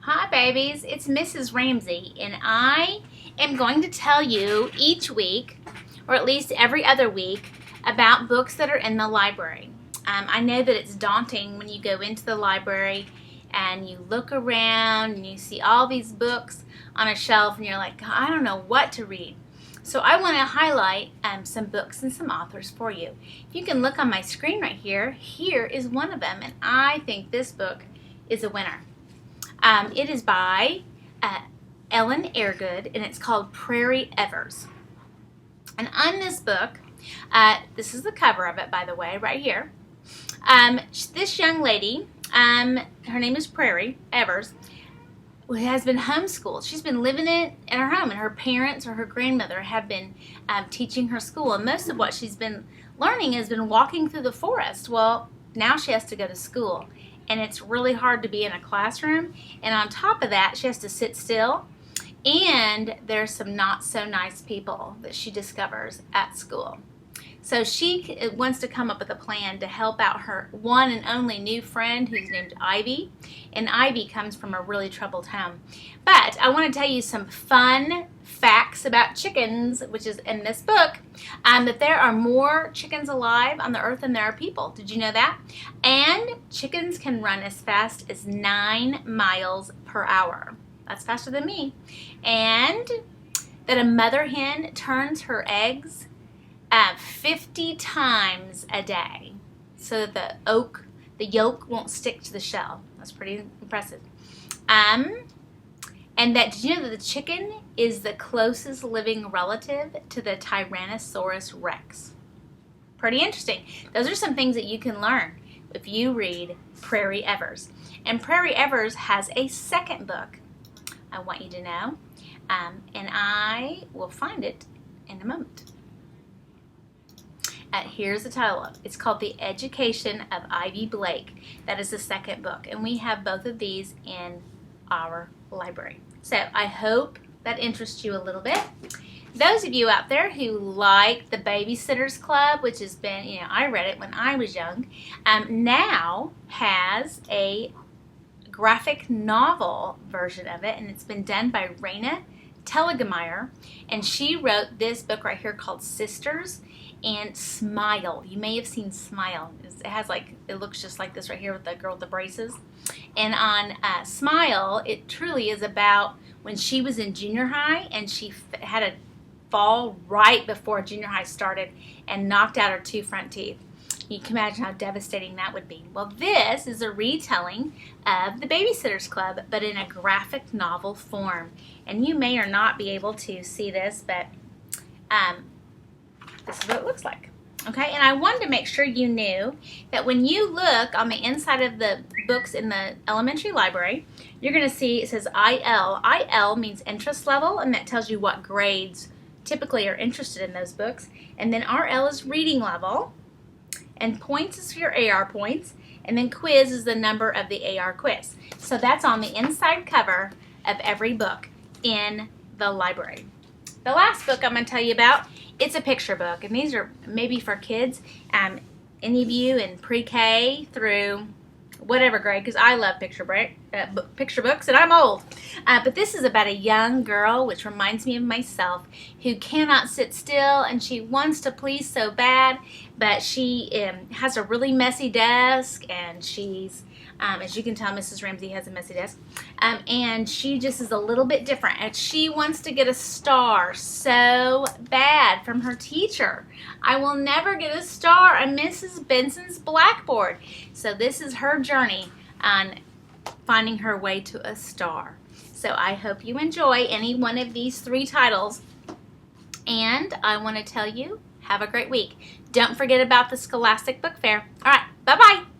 Hi babies, it's Mrs. Ramsey, and I am going to tell you each week, or at least every other week, about books that are in the library. I know that it's daunting when you go into the library and you look around and you see all these books on a shelf and you're like, I don't know what to read. So I want to highlight some books and some authors for you. If you can look on my screen right here, here is one of them, and I think this book is a winner. It is by Ellen Airgood, and it's called Prairie Evers. And on this book, this is the cover of it, by the way, right here. This young lady, her name is Prairie Evers, has been homeschooled. She's been living it in her home, and her parents or her grandmother have been teaching her school. And most of what she's been learning has been walking through the forest. Well, now she has to go to school, and it's really hard to be in a classroom. And on top of that, she has to sit still. And there's some not so nice people that she discovers at school. So she wants to come up with a plan to help out her one and only new friend, who's named Ivy. And Ivy comes from a really troubled home. But I want to tell you some fun facts about chickens, which is in this book, that there are more chickens alive on the earth than there are people. Did you know that? And chickens can run as fast as 9 miles per hour. That's faster than me. And that a mother hen turns her eggs 50 times a day so that the yolk won't stick to the shell. That's pretty impressive. And that, did you know that the chicken is the closest living relative to the Tyrannosaurus Rex? Pretty interesting. Those are some things that you can learn if you read Prairie Evers. And Prairie Evers has a second book, I want you to know, and I will find it in a moment. Here's the title of it. It's called The Education of Ivy Blake. That is the second book, and we have both of these in our library. So I hope that interests you a little bit. Those of you out there who like the Babysitters Club, which has been, I read it when I was young, now has a graphic novel version of it, and it's been done by Raina Telgemeier, and she wrote this book right here called Sisters and Smile. You may have seen Smile. It has it looks just like this right here with the girl with the braces. And on Smile, it truly is about when she was in junior high and she had a fall right before junior high started and knocked out her 2 front teeth. You can imagine how devastating that would be. Well, this is a retelling of the Babysitters Club, but in a graphic novel form. And you may or not be able to see this, but this is what it looks like. Okay, and I wanted to make sure you knew that when you look on the inside of the books in the elementary library, you're going to see it says IL. IL means interest level, and that tells you what grades typically are interested in those books. And then RL is reading level, and points is for your AR points, and then quiz is the number of the AR quiz. So that's on the inside cover of every book in the library. The last book I'm going to tell you about, it's a picture book, and these are maybe for kids, any of you in pre-K through whatever grade, because I love picture books, and I'm old. But this is about a young girl, which reminds me of myself, who cannot sit still, and she wants to please so bad, but she has a really messy desk, and she's, as you can tell, Mrs. Ramsey has a messy desk, and she just is a little bit different, and she wants to get a star so bad from her teacher. I will never get a star on Mrs. Benson's blackboard. So this is her journey on finding her way to a star. So I hope you enjoy any one of these 3 titles, and I want to tell you, have a great week. Don't forget about the Scholastic Book Fair. All right, bye-bye.